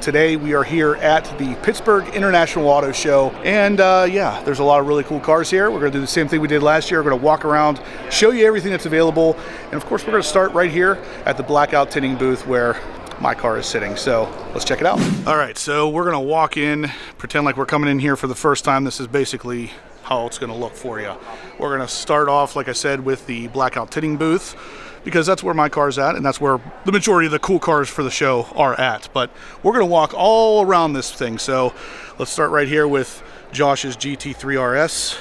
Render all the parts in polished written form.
Today we are here at the Pittsburgh International Auto Show, and yeah, there's a lot of really cool cars here. We're going to do the same thing we did last year. We're going to walk around, show you everything that's available, and of course we're going to start right here at the blackout tinting booth where my car is sitting. So let's check it out. All right, so we're going to walk in, pretend like we're coming in here for the first time. This is basically how it's going to look for you. We're going to start off, like I said, with the blackout tinting booth, because that's where my car's at, and that's where the majority of the cool cars for the show are at. But we're going to walk all around this thing. So let's start right here with Josh's GT3 RS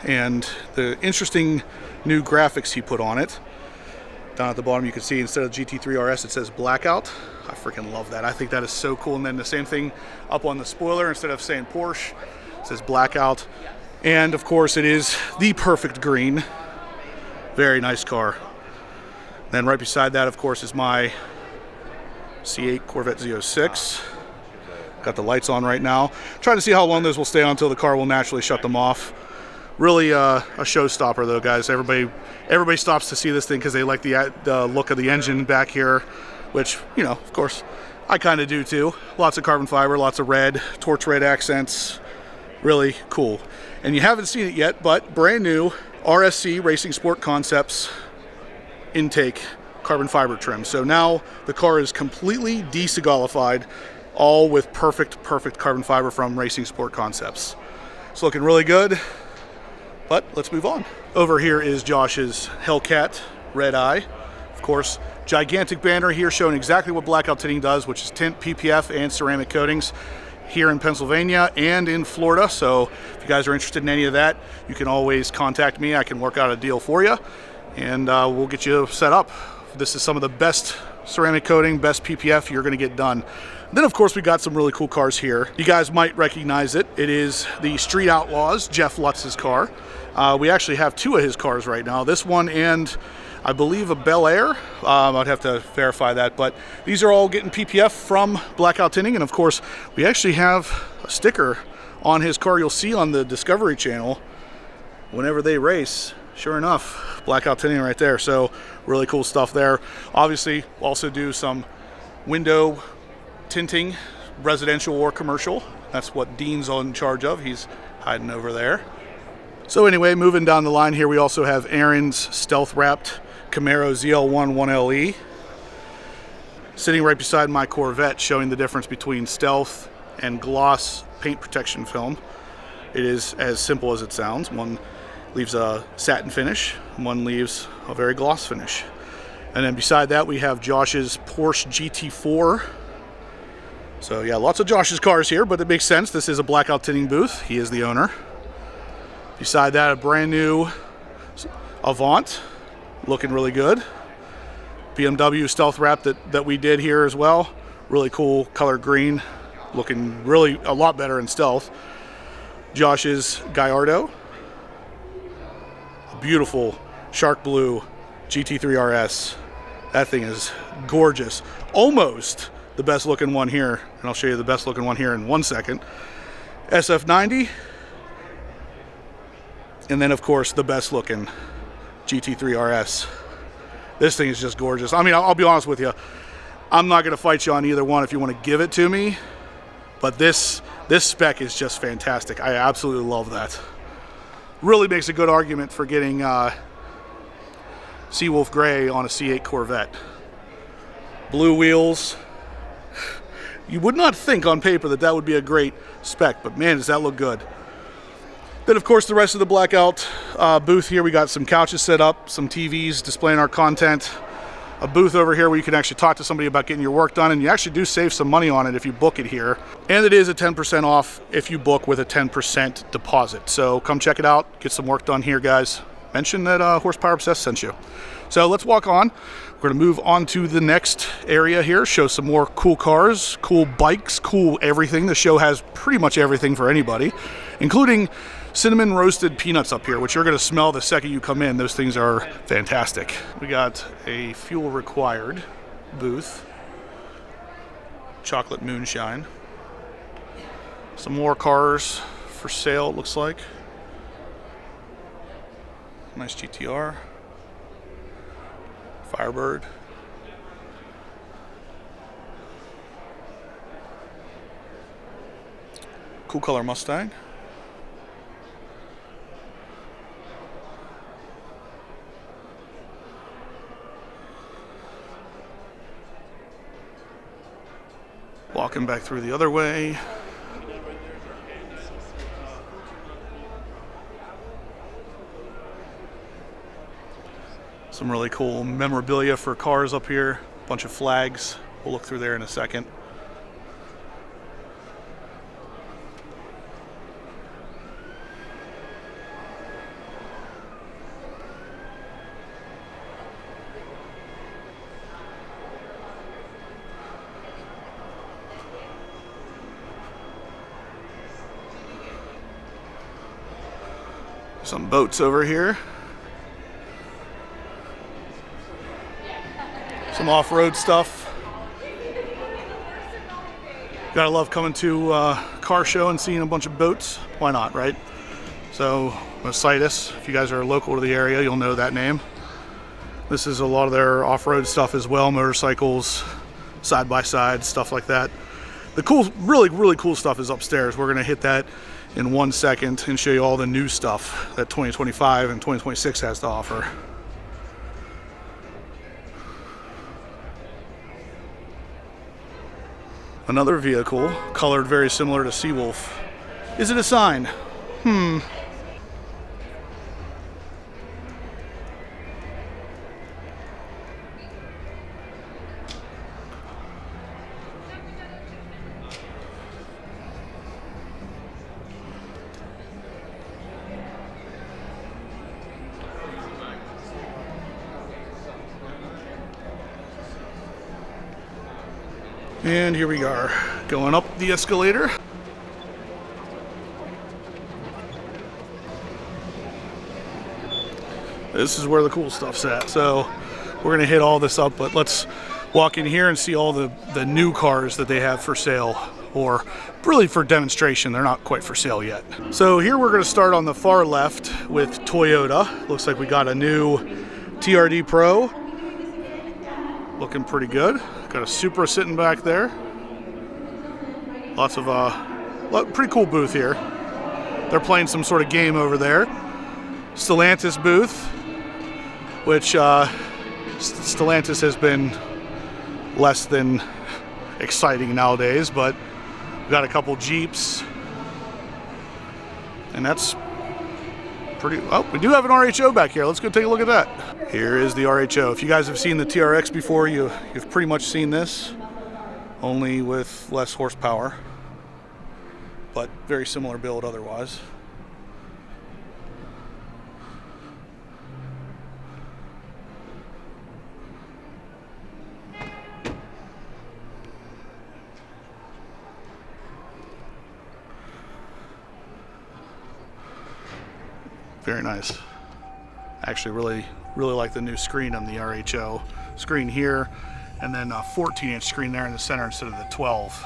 and the interesting new graphics he put on it. Down at the bottom you can see instead of GT3 RS it says blackout. I freaking love that. I think that is so cool. And then the same thing up on the spoiler, instead of saying Porsche, it says blackout. And of course it is the perfect green. Very nice car. Then right beside that, of course, is my C8 Corvette Z06. Got the lights on right now. Trying to see how long those will stay on until the car will naturally shut them off. Really a showstopper, though, guys. Everybody stops to see this thing because they like the look of the engine back here, which, you know, of course, I kind of do too. Lots of carbon fiber, lots of red, torch red accents. Really cool. And you haven't seen it yet, but brand new RSC Racing Sport Concepts intake carbon fiber trim. So now the car is completely de-segalified, all with perfect carbon fiber from Racing Sport Concepts. It's looking really good, but let's move on. Over here is Josh's Hellcat Red Eye. Of course, gigantic banner here showing exactly what blackout tinting does, which is tint, PPF, and ceramic coatings here in Pennsylvania and in Florida. So if you guys are interested in any of that, you can always contact me. I can work out a deal for you, and we'll get you set up. This is some of the best ceramic coating, best PPF you're going to get done. Then, of course, we got some really cool cars here. You guys might recognize it. It is the Street Outlaws, Jeff Lutz's car. We actually have two of his cars right now. This one and I believe a Bel Air. I'd have to verify that, but these are all getting PPF from blackout tinting. And of course, we actually have a sticker on his car you'll see on the Discovery Channel whenever they race. Sure enough, blackout tinting right there. So really cool stuff there. Obviously, we'll also do some window tinting, residential or commercial. That's what Dean's in charge of. He's hiding over there. So anyway, moving down the line here, we also have Aaron's stealth wrapped Camaro ZL1 1LE sitting right beside my Corvette, showing the difference between stealth and gloss paint protection film. It is as simple as it sounds. One leaves a satin finish, one leaves a very gloss finish. And then beside that we have Josh's Porsche GT4. So yeah, lots of Josh's cars here, but it makes sense. This is a blackout tinting booth. He is the owner. Beside that, a brand new Avant, looking really good. BMW stealth wrap that we did here as well. Really cool color green, looking really a lot better in stealth. Josh's Gallardo. Beautiful shark blue GT3 RS. That thing is gorgeous. Almost the best looking one here, and I'll show you the best looking one here in 1 second. SF90, and then of course the best looking GT3 RS. This thing is just gorgeous. I mean, I'll be honest with you, I'm not going to fight you on either one if you want to give it to me, but this spec is just fantastic. I absolutely love that. Really makes a good argument for getting Seawolf Gray on a C8 Corvette. Blue wheels. You would not think on paper that would be a great spec, but man, does that look good. Then, of course, the rest of the blackout booth here, we got some couches set up, some TVs displaying our content, a booth over here where you can actually talk to somebody about getting your work done, and you actually do save some money on it if you book it here. And it is a 10% off if you book with a 10% deposit. So come check it out, get some work done here, guys. Mention that Horsepower Obsessed sent you. So let's walk on. We're going to move on to the next area here, show some more cool cars, cool bikes, cool everything. The show has pretty much everything for anybody, including cinnamon roasted peanuts up here, which you're going to smell the second you come in. Those things are fantastic. We got a fuel required booth, chocolate moonshine, some more cars for sale, it looks like. Nice GTR, Firebird, cool color Mustang. Walking back through the other way. Some really cool memorabilia for cars up here. A bunch of flags. We'll look through there in a second. Some boats over here. Some off-road stuff. Gotta love coming to a car show and seeing a bunch of boats. Why not, right? So, Murrysville, if you guys are local to the area, you'll know that name. This is a lot of their off-road stuff as well, motorcycles, side-by-side, stuff like that. The cool, really cool stuff is upstairs. We're gonna hit that in 1 second and show you all the new stuff that 2025 and 2026 has to offer. Another vehicle colored very similar to Seawolf. Is it a sign? And here we are, going up the escalator. This is where the cool stuff's at. So we're gonna hit all this up, but let's walk in here and see all the new cars that they have for sale, or really for demonstration. They're not quite for sale yet. So here we're gonna start on the far left with Toyota. Looks like we got a new TRD Pro. Looking pretty good. Got a Supra sitting back there. Lots of pretty cool booth here. They're playing some sort of game over there. Stellantis booth, which Stellantis has been less than exciting nowadays, but we've got a couple Jeeps, and that's pretty. Oh, we do have an RHO back here. Let's go take a look at that. Here is the RHO. If you guys have seen the TRX before, you've pretty much seen this, only with less horsepower, but very similar build otherwise. Very nice. Actually really like the new screen on the RHO. Screen here, and then a 14-inch screen there in the center instead of the 12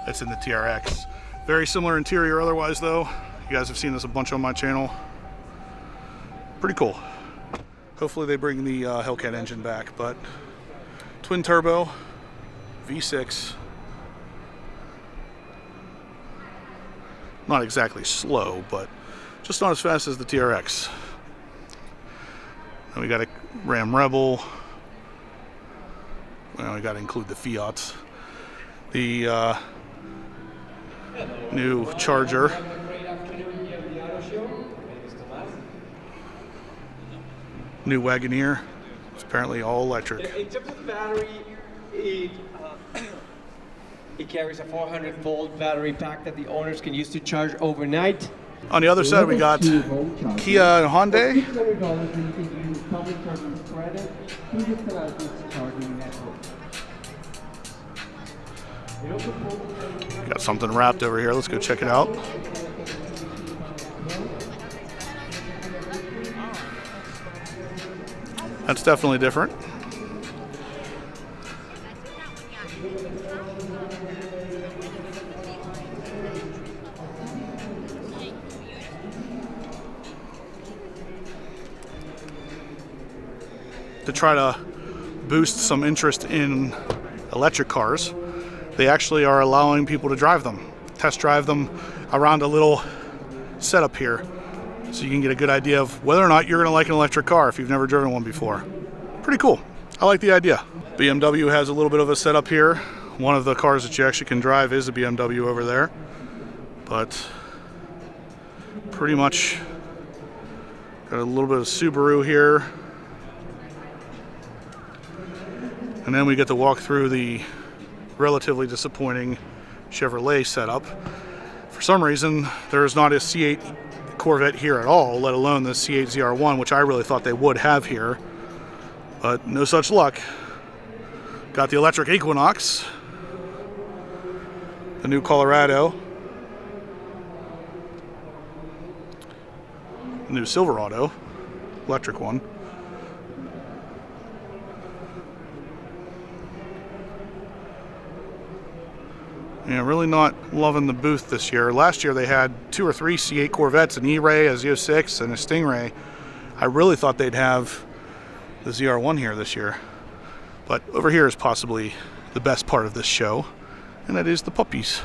that's in the TRX. Very similar interior otherwise though. You guys have seen this a bunch on my channel. Pretty cool. Hopefully they bring the Hellcat engine back, but twin turbo, V6. Not exactly slow, but just not as fast as the TRX. And we got a Ram Rebel. Well, we got to include the Fiats. The new Charger. New Wagoneer. It's apparently all electric. In terms of the battery, it carries a 400-volt battery pack that the owners can use to charge overnight. On the other side, we got Kia and Hyundai. Got something wrapped over here. Let's go check it out. That's definitely different. To try to boost some interest in electric cars, they actually are allowing people to drive them. test drive them around a little setup here, so you can get a good idea of whether or not you're going to like an electric car if you've never driven one before. Pretty cool. I like the idea. BMW has a little bit of a setup here. One of the cars that you actually can drive is a BMW over there, but pretty much got a little bit of Subaru here. And then we get to walk through the relatively disappointing Chevrolet setup. For some reason, there is not a C8 Corvette here at all, let alone the C8 ZR1, which I really thought they would have here. But no such luck. Got the electric Equinox, the new Colorado, the new Silverado, electric one. Yeah, really not loving the booth this year. Last year they had 2 or 3 C8 Corvettes, an E-Ray, a Z06, and a Stingray. I really thought they'd have the ZR1 here this year. But over here is possibly the best part of this show, and that is the puppies.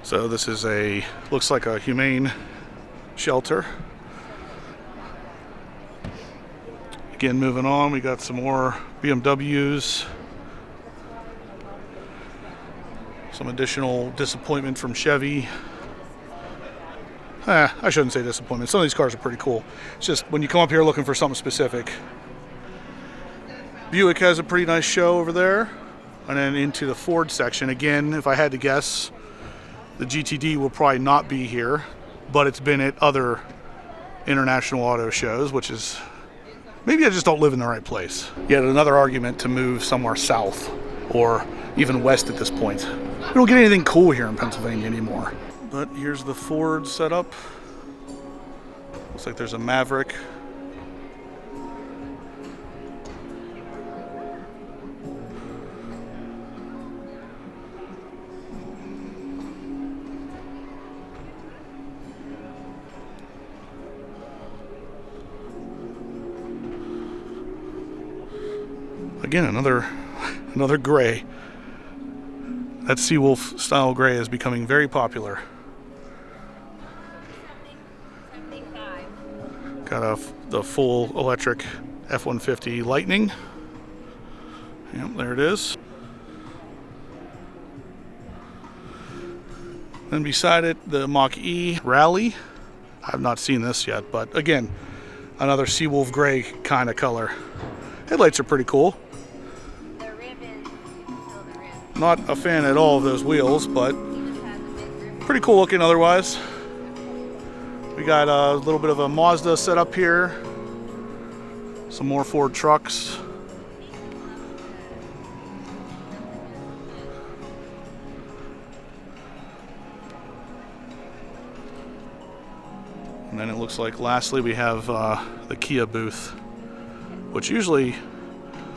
So this is looks like a humane shelter. Again, moving on, we got some more BMWs. Some additional disappointment from Chevy. I shouldn't say disappointment. Some of these cars are pretty cool. It's just when you come up here looking for something specific. Buick has a pretty nice show over there. And then into the Ford section. Again, if I had to guess, the GTD will probably not be here, but it's been at other international auto shows, which is, maybe I just don't live in the right place. Yet another argument to move somewhere south or even west at this point. We don't get anything cool here in Pennsylvania anymore. But here's the Ford setup. Looks like there's a Maverick. Again, another gray. That Seawolf style gray is becoming very popular. Got the full electric F-150 Lightning. Yep, there it is. Then beside it, the Mach-E Rally. I've not seen this yet, but again, another Seawolf gray kind of color. Headlights are pretty cool. Not a fan at all of those wheels, but pretty cool looking otherwise. We got a little bit of a Mazda set up here. Some more Ford trucks. And then it looks like lastly we have the Kia booth, which usually,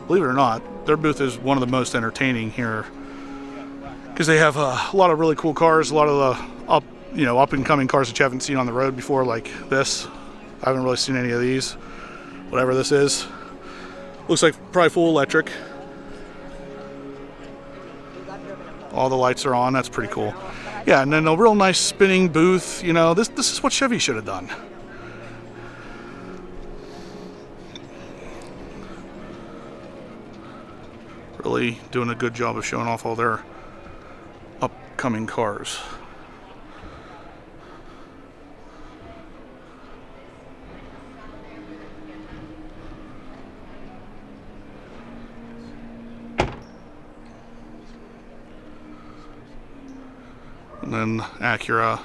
believe it or not, their booth is one of the most entertaining here. Because they have a lot of really cool cars, a lot of the up and coming cars that you haven't seen on the road before, like this. I haven't really seen any of these. Whatever this is. Looks like probably full electric. All the lights are on, that's pretty cool. Yeah, and then a real nice spinning booth. You know, this is what Chevy should have done. Really doing a good job of showing off all their upcoming cars. And then Acura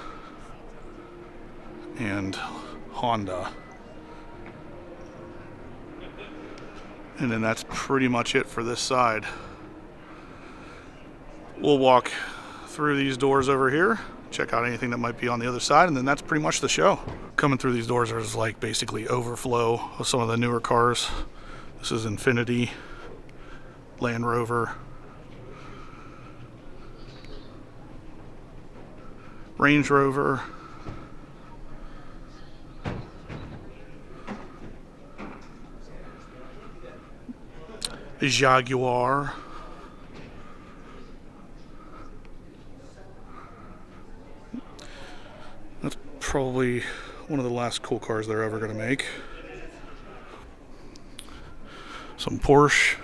and Honda. And then that's pretty much it for this side. We'll walk through these doors over here, check out anything that might be on the other side, and then that's pretty much the show. Coming through these doors, there's like basically overflow of some of the newer cars. This is Infiniti, Land Rover, Range Rover. A Jaguar. That's probably one of the last cool cars they're ever going to make. Some Porsche.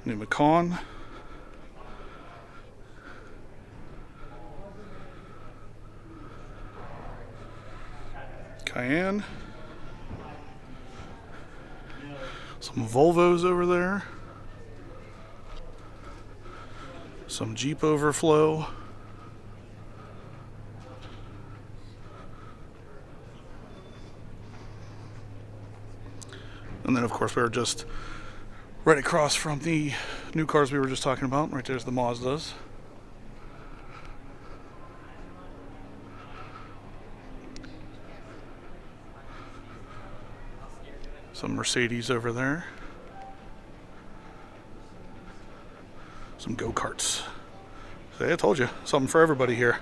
New Macan. Cayenne. Some Volvos over there. Some Jeep Overflow. And then of course we were just right across from the new cars we were just talking about. Right there's the Mazdas. Some Mercedes over there. Some go-karts. See, I told you, something for everybody here.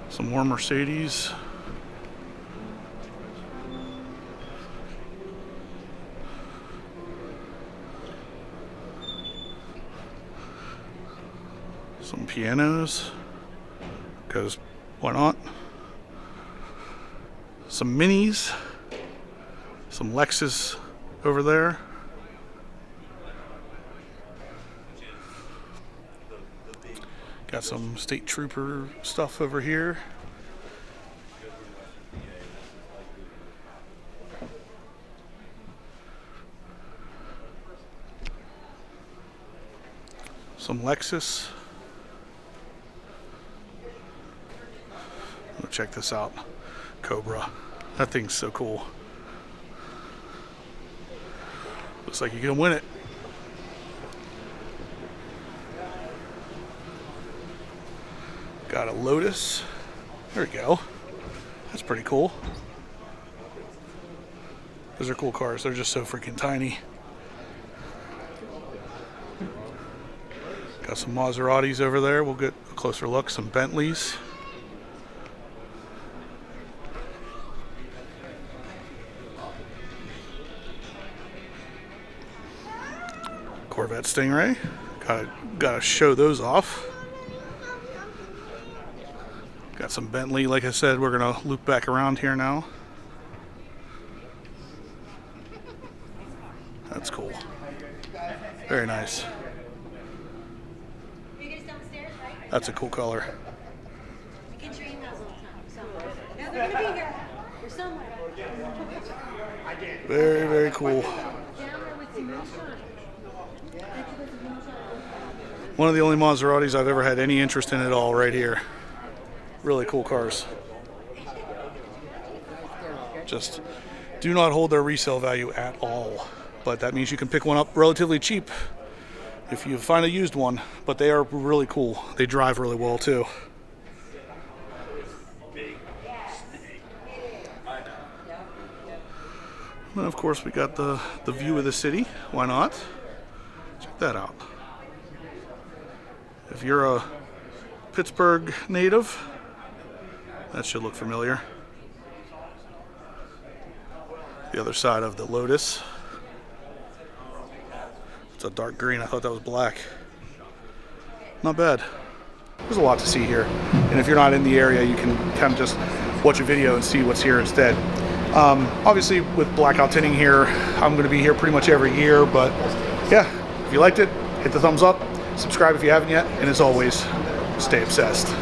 Some more Mercedes. Some pianos, because why not? Some Minis. Some Lexus over there. Got some state trooper stuff over here. Some Lexus. Check this out. Cobra. That thing's so cool. Looks like you're gonna win it. Got a Lotus. There we go. That's pretty cool. Those are cool cars. They're just so freaking tiny. Got some Maseratis over there. We'll get a closer look. Some Bentleys. Corvette Stingray. Gotta show those off. Got some Bentley, like I said, we're gonna loop back around here now. That's cool. Very nice. That's a cool color. Very, very cool. One of the only Maseratis I've ever had any interest in at all right here. Really cool cars. Just do not hold their resale value at all. But that means you can pick one up relatively cheap if you find a used one. But they are really cool. They drive really well too. And of course we got the view of the city. Why not? Check that out. If you're a Pittsburgh native, that should look familiar. The other side of the Lotus. It's a dark green. I thought that was black. Not bad. There's a lot to see here. And if you're not in the area, you can kind of just watch a video and see what's here instead. Obviously, with blackout tinting here, I'm going to be here pretty much every year. But yeah, if you liked it, hit the thumbs up. Subscribe if you haven't yet. And as always, stay obsessed.